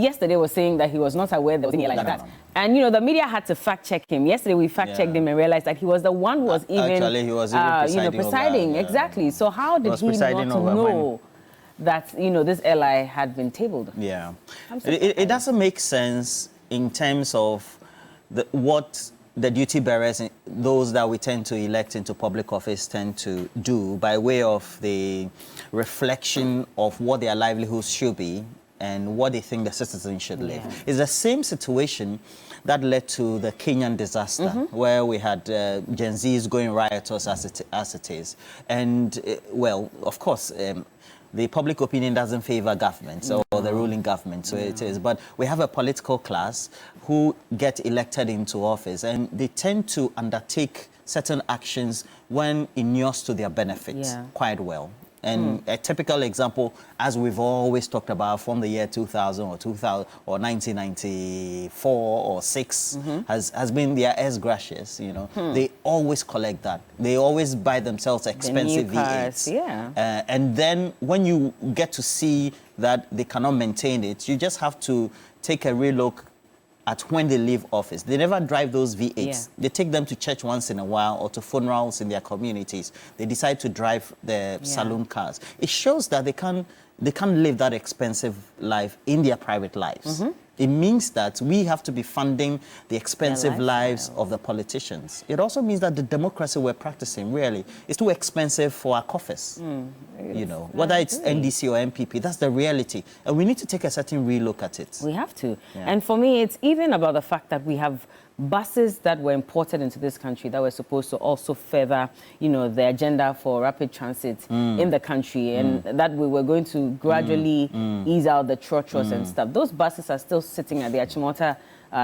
yesterday was saying that he was not aware there was anything like that. And, you know, the media had to fact-check him. Yesterday, we fact-checked him and realized that he was the one who was Actually, he was even presiding. Exactly. So how did he not know that, you know, this L.i had been tabled? Yeah. It doesn't make sense in terms of what the duty bearers, those that we tend to elect into public office, tend to do by way of the reflection of what their livelihoods should be and what they think the citizens should live. It's the same situation that led to the Kenyan disaster, where we had Gen Zs going riotous as it is. And, well, of course, the public opinion doesn't favor government or the ruling government, so it is. But we have a political class who get elected into office, and they tend to undertake certain actions when inures to their benefits quite well. And a typical example, as we've always talked about, from the year 2000 or 1994 or 6, has been their S gracious. You know, they always collect that. They always buy themselves expensive V8s. And then when you get to see that they cannot maintain it, you just have to take a real look at when they leave office. They never drive those V8s. They take them to church once in a while or to funerals in their communities. They decide to drive the saloon cars. It shows that they can't live that expensive life in their private lives. It means that we have to be funding the expensive lives of the politicians. It also means that the democracy we're practicing, really, is too expensive for our coffers. You know, whether it's NDC or MPP, that's the reality. And we need to take a certain relook at it. We have to. And for me, it's even about the fact that we have buses that were imported into this country that were supposed to also further, you know, the agenda for rapid transit in the country, and that we were going to gradually ease out the trotros and stuff. Those buses are still sitting at the Achimota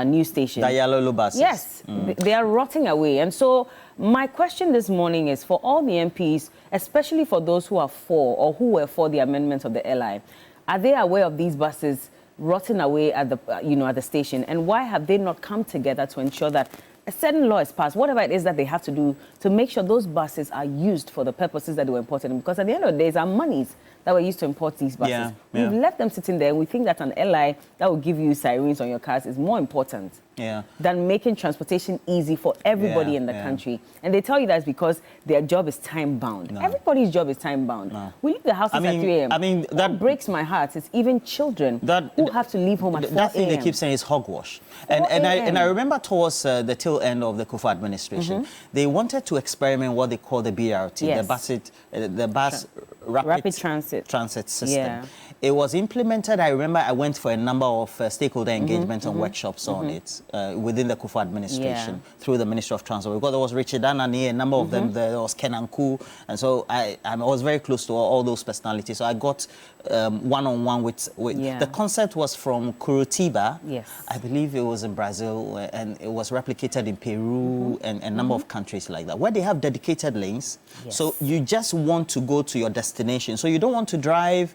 news station. The yellow buses. Yes, they are rotting away. And so my question this morning is for all the MPs, especially for those who are for or who were for the amendments of the L.i, are they aware of these buses rotting away at the at the station, and why have they not come together to ensure that a certain law is passed, whatever it is that they have to do to make sure those buses are used for the purposes that they were imported in? Because at the end of the day, it's our monies that were used to import these buses. We've left them sitting there. We think that an L.i that will give you sirens on your cars is more important than making transportation easy for everybody in the country. And they tell you that's because their job is time-bound. Everybody's job is time-bound. We leave the house at 3 a.m. I mean, that breaks my heart. It's even children who have to leave home at 4 a.m. That thing they keep saying is hogwash. And I remember towards the tail end of the Kufuor administration, they wanted to experiment what they call the BRT, the bus rapid transit system. It was implemented. I remember I went for a number of stakeholder engagement and workshops on it within the Kufuor administration through the Ministry of Transport. Because there was Richard Anani, a number of them, there was Kenanku, and so I was very close to all those personalities. So I got one-on-one with the concept was from Curitiba. I believe it was in Brazil, and it was replicated in Peru and a number of countries like that, where they have dedicated lanes. So you just want to go to your destination. So you don't want to drive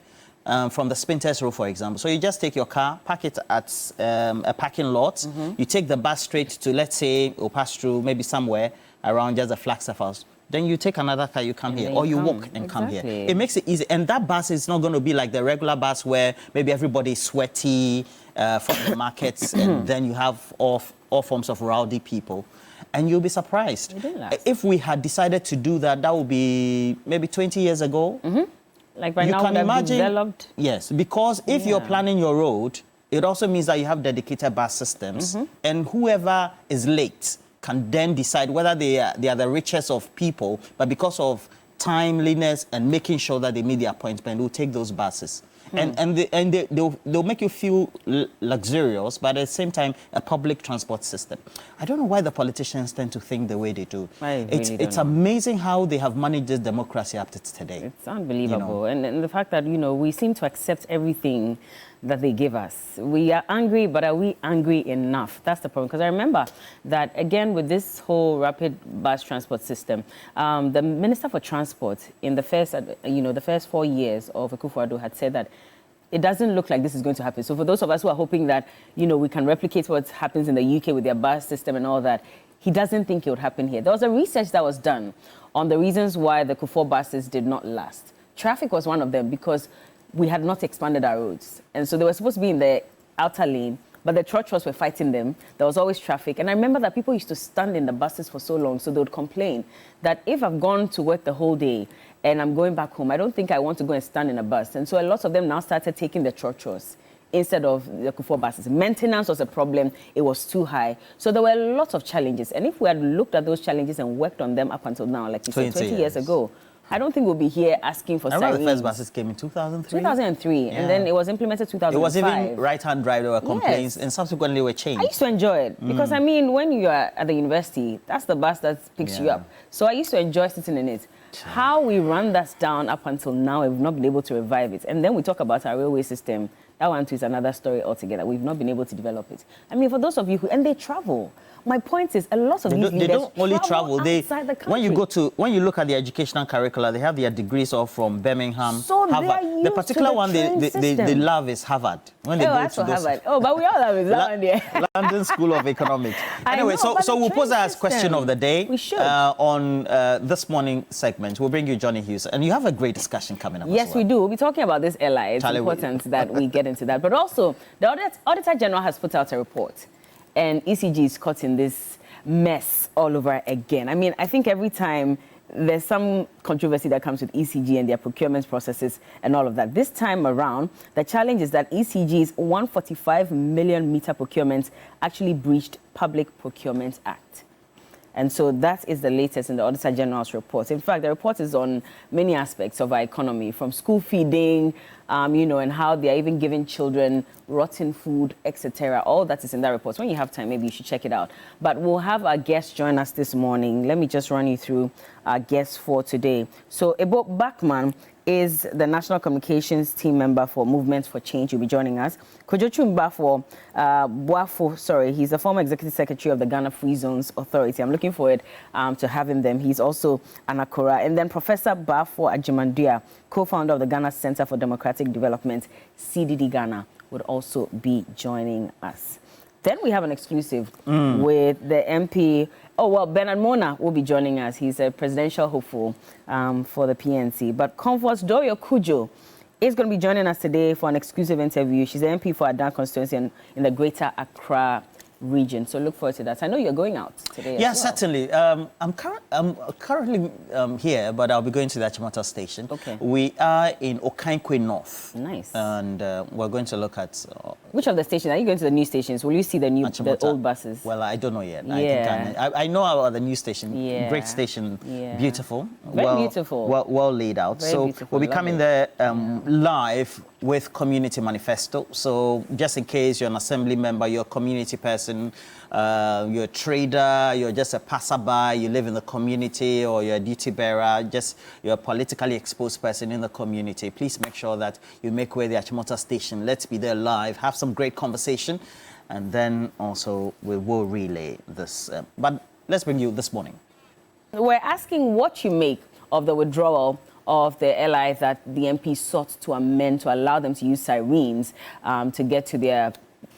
from the Spinters Road, for example. So you just take your car, park it at a parking lot. You take the bus straight to, let's say, or pass through maybe somewhere around just the Flagstaff House. Then you take another car, you come here, or you walk and come here. It makes it easy. And that bus is not going to be like the regular bus where maybe everybody is sweaty from the markets, and then you have all forms of rowdy people. And you'll be surprised. If we had decided to do that, that would be maybe 20 years ago. Like right now, would have developed? Yes, because if you're planning your road, it also means that you have dedicated bus systems, and whoever is late can then decide whether they are the richest of people, but because of timeliness and making sure that they meet the appointment, will take those buses. And they'll make you feel luxurious, but at the same time, a public transport system. I don't know why the politicians tend to think the way they do. It's amazing how they have managed this democracy up to today. It's unbelievable. And the fact that, we seem to accept everything that they give us. We are angry, but are we angry enough? That's the problem. Because I remember that, again, with this whole rapid bus transport system, the Minister for Transport in the first 4 years of Akufo-Addo had said that it doesn't look like this is going to happen. So for those of us who are hoping that, we can replicate what happens in the UK with their bus system and all that, he doesn't think it would happen here. There was a research that was done on the reasons why the Kufuor buses did not last. Traffic was one of them, because we had not expanded our roads. And so they were supposed to be in the outer lane, but the trotros were fighting them. There was always traffic. And I remember that people used to stand in the buses for so long, so they would complain that if I've gone to work the whole day and I'm going back home, I don't think I want to go and stand in a bus. And so a lot of them now started taking the trotros instead of the Kufuor buses. Maintenance was a problem. It was too high. So there were lots of challenges. And if we had looked at those challenges and worked on them up until now, like you said, 20 years ago, I don't think we'll be here asking for sirens. I remember the first buses came in 2003. 2003, yeah. And then it was implemented 2005. It was even right-hand drive. There were complaints, and subsequently they were changed. I used to enjoy it because, I mean, when you are at the university, that's the bus that picks you up. So I used to enjoy sitting in it. How we run that down up until now, we've not been able to revive it. And then we talk about our railway system. That one too is another story altogether. We've not been able to develop it. I mean, for those of you and they travel. My point is, a lot of these leaders they don't only travel. Outside the country. When you look at the educational curricula, they have their degrees all from Birmingham, so Harvard. The particular one they love is Harvard. When they go to Harvard. Oh, but we all have it. London School of Economics. Anyway, so we'll pose that as question of the day. We should. On this morning segment, we'll bring you Johnny Hughes, and you have a great discussion coming up. Yes, we do. We'll be talking about this L.i. It's important that we get into that. But also, the Auditor General has put out a report. And ECG is caught in this mess all over again. I mean, I think every time there's some controversy that comes with ECG and their procurement processes and all of that. This time around, the challenge is that ECG's 145 million meter procurement actually breached Public Procurement Act. And so that is the latest in the Auditor General's report. In fact, the report is on many aspects of our economy, from school feeding, and how they are even giving children rotten food, etc. All that is in that report. When you have time, maybe you should check it out. But we'll have our guests join us this morning. Let me just run you through our guests for today. So Ebo Bachman is the National Communications Team Member for Movement for Change. You'll be joining us. Kojochu Boafo, he's the former Executive Secretary of the Ghana Free Zones Authority. I'm looking forward to having them. He's also Anakora. And then Professor Bafo Ajimandua, co-founder of the Ghana Center for Democratic Development, CDD Ghana, would also be joining us. Then we have an exclusive with the MP. Bernard Mona will be joining us. He's a presidential hopeful for the PNC. But Comforts Dorio Kujo is going to be joining us today for an exclusive interview. She's an MP for Adan constituency in the Greater Accra region. So look forward to that. I know you're going out today as well. Certainly. I'm currently here, but I'll be going to the Achimota station. Okay. We are in Okankwe North. Nice. And we're going to look at... which of the stations? Are you going to the new stations? Will you see the old buses? Well, I don't know yet. Yeah. I know about the new station. Yeah. Great station. Yeah. Beautiful. Very beautiful. Well laid out. Very so beautiful. we'll be coming there live with Community Manifesto. So just in case you're an assembly member, you're a community person, you're a trader, you're just a passerby, you live in the community, or you're a duty bearer, you're a politically exposed person in the community, please make sure that you make way to the Achimota station. Let's be there live, have some great conversation, and then also we will relay this. But let's bring you this morning. We're asking what you make of the withdrawal of the L.i. that the MP sought to amend to allow them to use sirens to get to their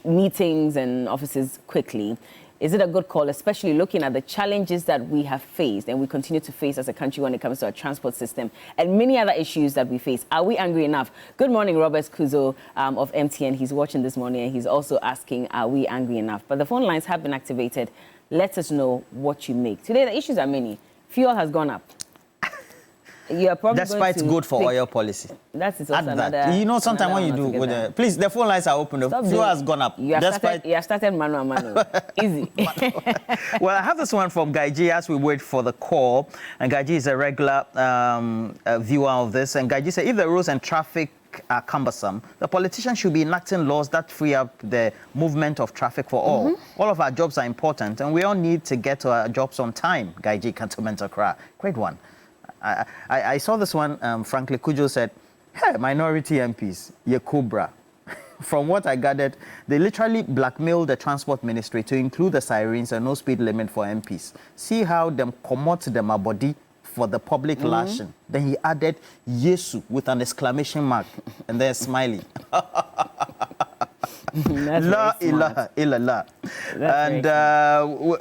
meetings and offices quickly. Is it a good call, especially looking at the challenges that we have faced and we continue to face as a country when it comes to our transport system and many other issues that we face? Are we angry enough? Good morning, Robert Kuzo of MTN. He's watching this morning and he's also asking, are we angry enough? But the phone lines have been activated. Let us know what you make. Today, the issues are many. Fuel has gone up. You're probably despite good for oil policy. That is also another. You know, sometimes when you do with the... Please, the phone lines are open. The fuel has gone up. You have started manual. Easy. Well, I have this one from Gaiji as we wait for the call. And Gaiji is a regular viewer of this. And Gaiji said, if the roads and traffic are cumbersome, the politicians should be enacting laws that free up the movement of traffic for all. All of our jobs are important, and we all need to get to our jobs on time. Gaiji Cantonment Accra. Great one. I saw this one, frankly, Kujo said, hey, minority MPs, ye cobra. From what I gathered, they literally blackmailed the transport ministry to include the sirens and no speed limit for MPs. See how them commot them a body for the public lashing. Then he added Yesu with an exclamation mark and then smiley. La ilaha illallah. And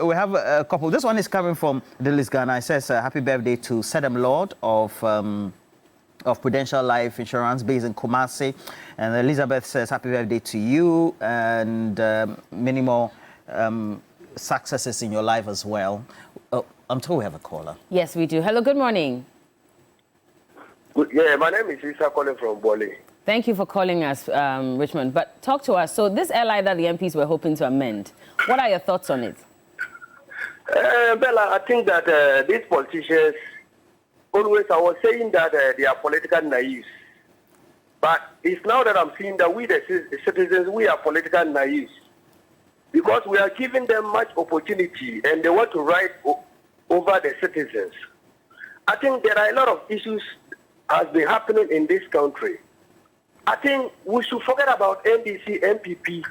we have a couple. This one is coming from Dilis Ghana. It says, happy birthday to Sedem Lord of of Prudential Life Insurance based in Kumasi. And Elizabeth says, happy birthday to you and many more successes in your life as well. Oh, I'm told we have a caller. Yes, we do. Hello, good morning. Yeah, my name is Isa calling from Bole. Thank you for calling us, Richmond. But talk to us. So this L.i that the MPs were hoping to amend, what are your thoughts on it? Bella, I think that these politicians, always I was saying that they are political naive. But it's now that I'm seeing that we, the citizens, we are political naive. Because we are giving them much opportunity and they want to ride over the citizens. I think there are a lot of issues has been happening in this country. I think we should forget about NDC, MPP,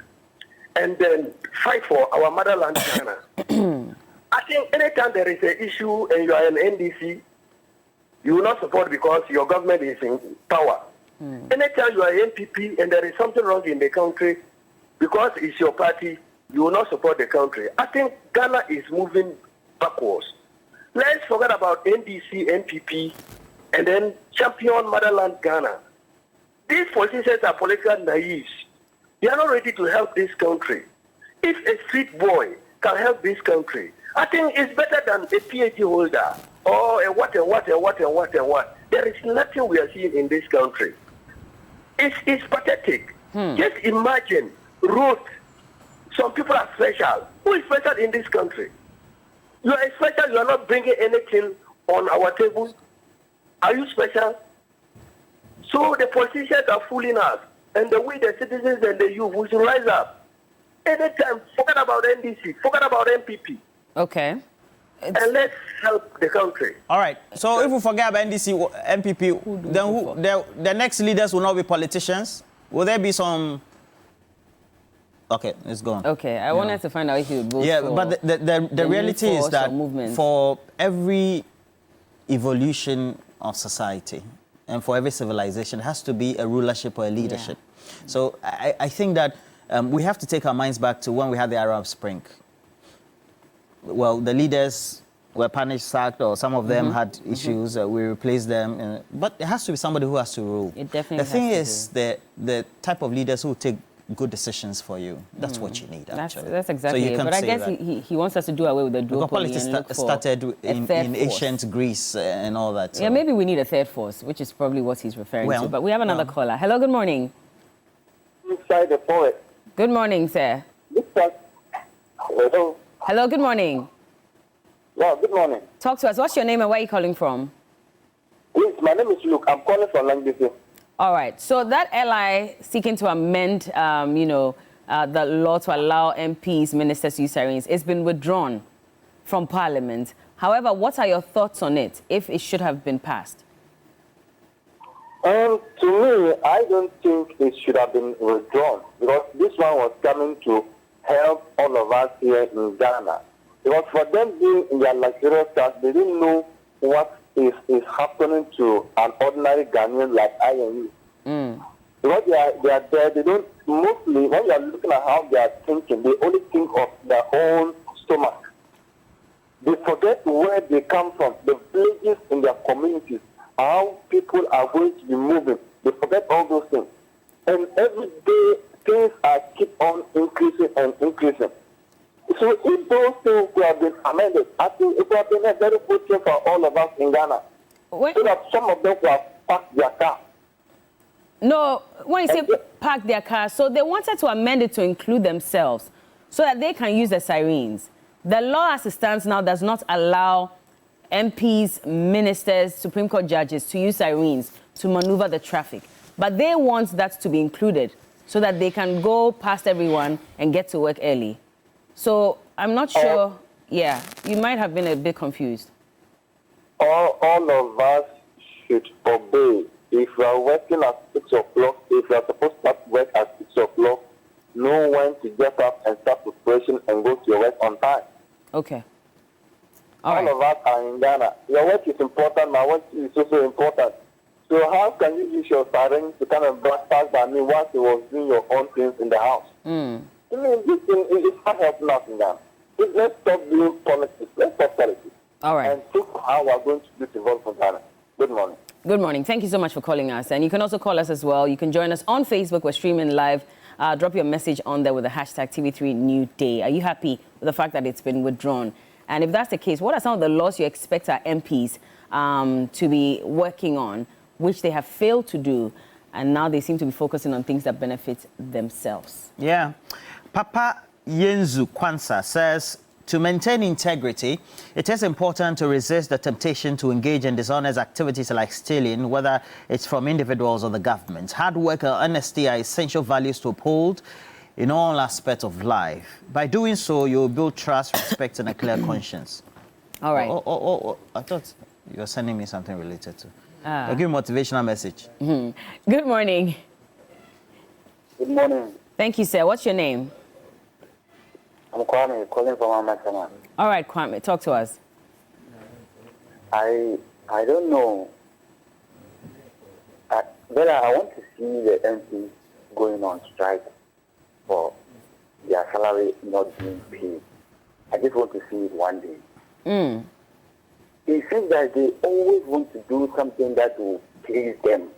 and then fight for our motherland, Ghana. I think anytime there is an issue and you are an NDC, you will not support because your government is in power. Anytime you are an MPP and there is something wrong in the country, because it's your party, you will not support the country. I think Ghana is moving backwards. Let's forget about NDC, MPP, and then champion motherland Ghana. These politicians are political naive. They are not ready to help this country. If a street boy can help this country, I think it's better than a PhD holder or a what. There is nothing we are seeing in this country. It's pathetic. Just imagine roads. Some people are special. Who is special in this country? You are special. You are not bringing anything on our table. Are you special? So the politicians are fooling us. And the way the citizens and the youth, we should rise up. Anytime, forget about NDC, forget about MPP. Okay. And let's help the country. All right. So if we forget about NDC, MPP, then the next leaders will not be politicians? Will there be some... Okay, it's gone. Okay, I wanted to find out if you would vote for... but the reality is that for every evolution of society and for every civilization, it has to be a rulership or a leadership. Yeah. So I think that we have to take our minds back to when we had the Arab Spring. Well, the leaders were punished, sacked, or some of them had issues. We replaced them. But it has to be somebody who has to rule. It definitely The thing is, the type of leaders who take good decisions for you. That's what you need, actually. That's exactly so it. But I guess he wants us to do away with the duopoly. Politics started in ancient Greece and all that. So. Yeah, maybe we need a third force, which is probably what he's referring to. But we have another caller. Hello, good morning. Inside the poet. Good morning, sir. Hello. Hello, good morning. Yeah, good morning. Talk to us. What's your name and where are you calling from? Yes, my name is Luke. I'm calling from Langbisi. All right. So that L.i seeking to amend, the law to allow MPs, ministers to use sirens, it's been withdrawn from Parliament. However, what are your thoughts on it, if it should have been passed? To me, I don't think it should have been withdrawn because this one was coming to help all of us here in Ghana. Because for them being in their luxurious cars, they didn't know what is happening to an ordinary Ghanaian like I and you. Because they are there, they don't, mostly, when you are looking at how they are thinking, they only think of their own stomach. They forget where they come from, the villages in their communities, how people are going to be moving. They forget all those things. And every day, things are keep on increasing and increasing. So if those things could have been amended, I think it would have been a very good thing for all of us in Ghana. So that some of them could have parked their car. No, when you say park their car, so they wanted to amend it to include themselves so that they can use the sirens. The law as it stands now does not allow MPs, ministers, Supreme Court judges to use sirens to maneuver the traffic. But they want that to be included so that they can go past everyone and get to work early. So I'm not sure. Yeah, you might have been a bit confused. All of us should obey. If you are working at 6 o'clock, if you are supposed to start work at 6 o'clock, know when to get up and start preparation and go to your work on time. Okay. All of us are in Ghana. Your work is important. My work is also important. So how can you use your siren to kind of broadcast by me whilst you was doing your own things in the house? I mean, this thing is not helping us in Ghana. Let's stop doing politics. Let's stop politics. All right. And think how we're going to do development in Ghana. Good morning. Good morning. Thank you so much for calling us. And you can also call us as well. You can join us on Facebook. We're streaming live. Drop your message on there with the hashtag TV3 New Day. Are you happy with the fact that it's been withdrawn? And if that's the case, what are some of the laws you expect our MPs to be working on, which they have failed to do, and now they seem to be focusing on things that benefit themselves? Yeah. Papa Yenzu Kwansa says, to maintain integrity, it is important to resist the temptation to engage in dishonest activities like stealing, whether it's from individuals or the government. Hard work and honesty are essential values to uphold in all aspects of life. By doing so, you'll build trust, respect, and a clear conscience. All right. I thought you were sending me something related to. I'll give you a motivational message. Good morning. Good morning. Thank you, sir. What's your name? I'm Kwame, calling from Amatama. All right, Kwame, talk to us. I don't know. But I want to see the MPs going on strike for their salary not being paid. I just want to see it one day. It seems that they always want to do something that will please them.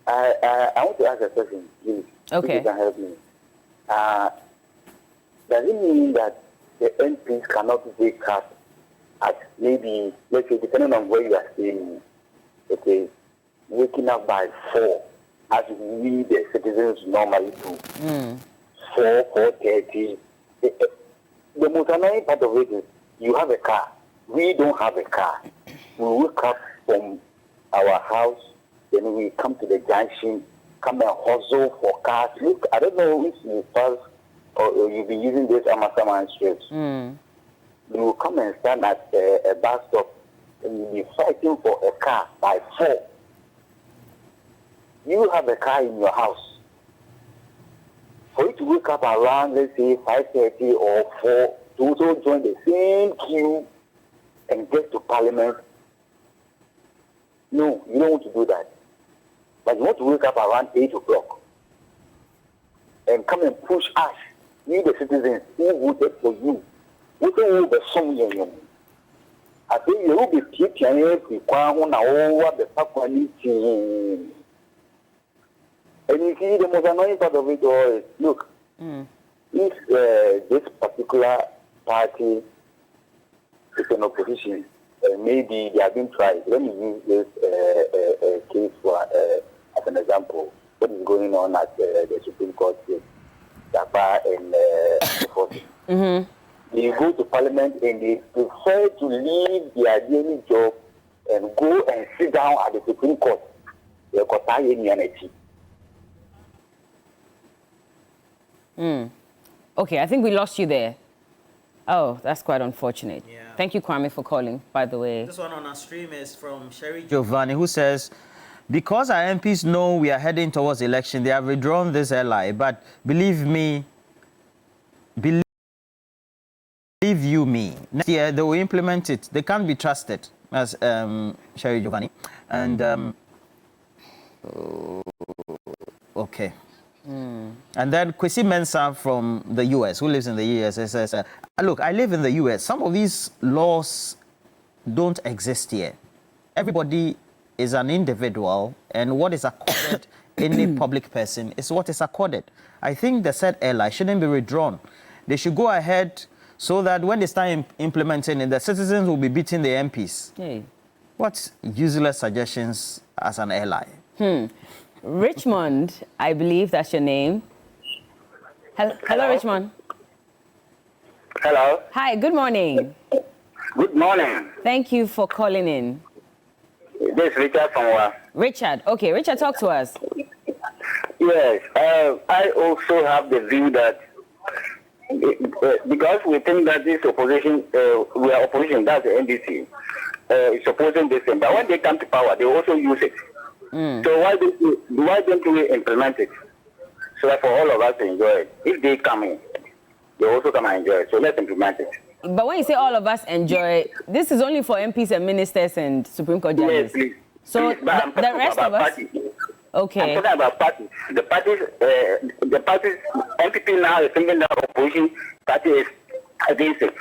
I want to ask a question, please. Okay. If you can help me. Does it mean that the MPs cannot wake up at maybe, let's say, depending on where you are staying, okay, waking up by 4, as we, the citizens, normally do? 4:30. The most annoying part of it is you have a car. We don't have a car. We wake up from our house, then we come to the junction, come and hustle for cars. Look, I don't know if you pass or you've been using this Amasama streets. You will come and stand at a bus stop and you'll be fighting for a car by 4. You have a car in your house. For you to wake up around, let's say, 5:30 or 4, to also join the same queue and get to Parliament, no, you don't want to do that. But you want to wake up around 8 o'clock and come and push us, we the citizens who voted for you. We will be some young. I think you will be keeping every one over the Papuan. And you see, the most annoying part of it all is, look, if this particular party is in opposition, maybe they have been tried. Let me use this case for as an example. What is going on at the Supreme Court case, Dapa and They go to Parliament and they prefer to leave their daily job and go and sit down at the Supreme Court. Okay, I think we lost you there. Oh, that's quite unfortunate. Yeah. Thank you, Kwame, for calling, by the way. This one on our stream is from Sherry Giovanni, who says, because our MPs know we are heading towards election, they have withdrawn this L.i. But believe you me, next year they will implement it. They can't be trusted, as Sherry Giovanni. And, okay. And then Kwesi Mensah from the U.S., who lives in the U.S., says, look, I live in the U.S. Some of these laws don't exist here. Everybody is an individual, and what is accorded any public person is what is accorded. I think the said L.i shouldn't be withdrawn. They should go ahead so that when they start implementing it, the citizens will be beating the MPs. Hey. What useless suggestions as an L.i? Richmond, I believe that's your name. Hello, Richmond. Hello. Hi, good morning. Good morning. Thank you for calling in. This is Richard from where? Richard. Okay, Richard, talk to us. Yes, I also have the view that because we think that this opposition, we are opposition, that's the NDC, is opposing this thing. But when they come to power, they also use it. So why don't we implement it? So that for all of us to enjoy it. If they come in, they also come and enjoy it. So let's implement it. But when you say all of us enjoy, this is only for MPs and ministers and Supreme Court judges. Yes, please. So Please, but the rest of us? Parties. Okay. I'm talking about parties. The parties, MPP now is thinking that opposition party is against it.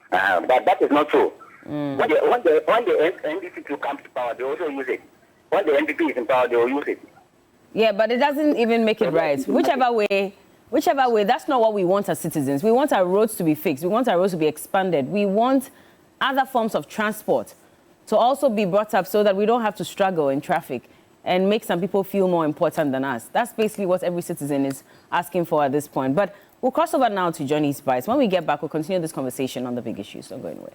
But that is not true. When the NDC comes to power, they also use it. When the NDP is in power, they will use it. Yeah, but it doesn't even make it right. Whichever way, that's not what we want as citizens. We want our roads to be fixed. We want our roads to be expanded. We want other forms of transport to also be brought up so that we don't have to struggle in traffic and make some people feel more important than us. That's basically what every citizen is asking for at this point. But we'll cross over now to Johnny's Bites. When we get back, we'll continue this conversation on the big issues. Don't go anywhere.